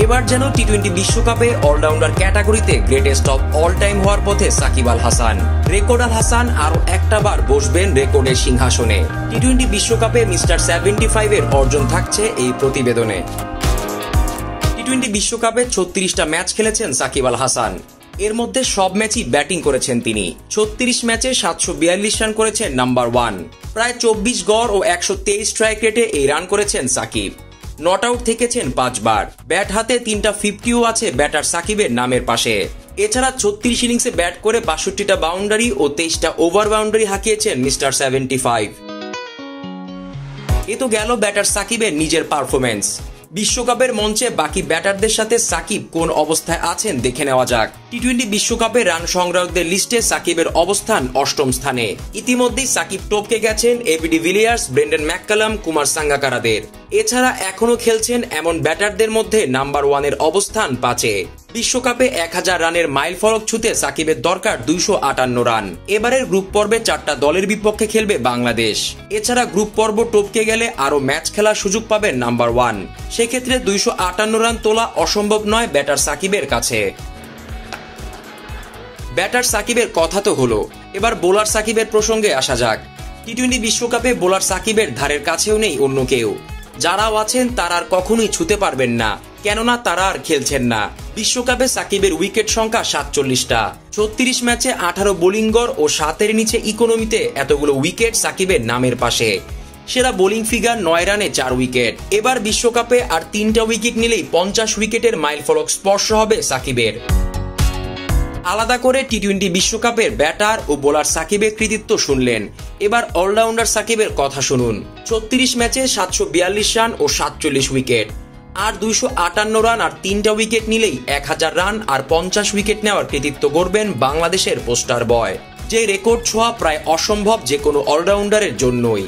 এবার যেন টি-20 বিশ্বকাপে অলরাউন্ডার ক্যাটাগরিতে গ্রেটেস্ট অফ অল টাইম হওয়ার পথে সাকিব আল হাসান। রেকর্ড আল হাসান আরো একটা বার বসবেন রেকর্ডের সিংহাসনে। টি-20 বিশ্বকাপে মিস্টার 75 এর অর্জন থাকছে এই প্রতিবেদনে। টি-20 বিশ্বকাপে 36টা ম্যাচ খেলেছেন সাকিব আল হাসান। এর মধ্যে সব ম্যাচই ব্যাটিং করেছেন তিনি। 36 ম্যাচে 742 রান করেছেন নাম্বার 1। প্রায় 24 গড় ও 123 স্ট্রাইক রেটে এই রান করেছেন সাকিব। নট আউট থেকেছেন 5 বার। ব্যাট হাতে 3টা 50ও আছে ব্যাটার সাকিবের নামের পাশে। এছাড়া 36 ইনিংসে ব্যাট করে 62টা বাউন্ডারি ও 23টা ওভার বাউন্ডারি হাঁকিয়েছেন মিস্টার 75। এ তো গেল ব্যাটার সাকিবের নিজের পারফরমেন্স। বিশ্বকাপের মঞ্চে বাকি ব্যাটারদের সাথে সাকিব কোন অবস্থায় আছেন দেখে নেওয়া যাক। টি-20 বিশ্বকাপে রান সংগ্রাহকদের লিস্টে সাকিবের অবস্থান 8ম স্থানে। ইতিমধ্যেই সাকিব টপকে গেছেন AB de Villiers, Brendon McCullum, Kumar সাঙ্গাকারাদের। এছাড়া এখনো খেলছেন এমন ব্যাটারদের মধ্যে নাম্বার 1 অবস্থান 5-এ। বিশ্বকাপে 1000 রানের মাইল ফলক ছুঁতে সাকিবের দরকার 258 রান। এবারের গ্রুপ পর্বে 4টা দলের বিপক্ষে খেলবে বাংলাদেশ। এছাড়া গ্রুপ পর্ব টপকে গেলে আরো ম্যাচ খেলার সুযোগ পাবেন নাম্বার 1। সেক্ষেত্রে 258 রান তোলা অসম্ভব নয় ব্যাটার সাকিবের কাছে। ব্যাটার সাকিবের কথা তো হলো, এবার বোলার সাকিবের প্রসঙ্গে আসা যাক। টি-20 বিশ্বকাপে বোলার সাকিবের ধারের কাছেও নেই অন্য কেউ। যারাও আছেন তারা আর কখনোই ছুতে পারবেন না, কেননা তারা আর খেলছেন না। বিশ্বকাপে সাকিবের উইকেট সংখ্যা 47টা। 36 ম্যাচে 18 বোলিং গড় ও 7-এর নিচে ইকোনমিতে এতগুলো উইকেট সাকিবের নামের পাশে। সেরা বোলিং ফিগার 9 রানে 4 উইকেট। এবার বিশ্বকাপে আর 3টা উইকেট নিলেই 50 উইকেটের মাইল ফলক স্পর্শ হবে সাকিবের। আলাদা করে টি-20 বিশ্বকাপের ব্যাটার ও বোলার সাকিবের কৃতিত্ব শুনলেন, এবার অলরাউন্ডার সাকিবের কথা শুনুন। 36 ম্যাচে 742 রান ও 47 উইকেট। আর 258 রান আর 3টা উইকেট নিলেই 1000 রান আর 50 উইকেট নেওয়ার কৃতিত্ব গড়বেন বাংলাদেশের পোস্টার বয়। যে রেকর্ড ছোঁয়া প্রায় অসম্ভব যে কোনো অলরাউন্ডারের জন্যই।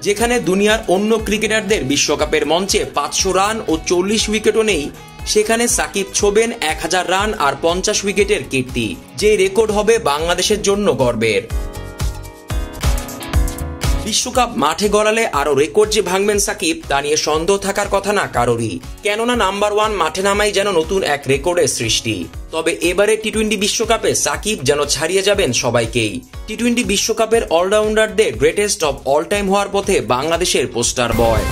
যেখানে দুনিয়ার অন্য ক্রিকেটারদের বিশ্বকাপের মঞ্চে 500 রান ও 40 উইকেটও নেই, সেখানে সাকিব ছোবেন 1000 রান আর 50 উইকেটের কীর্তি। যে রেকর্ড হবে বাংলাদেশের জন্য গর্বের। বিশ্বকাপ মাঠে গড়ালে আরো রেকর্ড যে ভাঙবেন সাকিব, তা নিয়ে সন্দেহ থাকার কথা না কারোরই। কেননা নাম্বার 1 মাঠে নামাই যেন নতুন এক রেকর্ডের সৃষ্টি। তবে এবারে টি-20 বিশ্বকাপে সাকিব যেন ছাড়িয়ে যাবেন সবাইকেই। টি-20 বিশ্বকাপের অলরাউন্ডারদের গ্রেটেস্ট অফ অল টাইম হওয়ার পথে বাংলাদেশের পোস্টার বয়।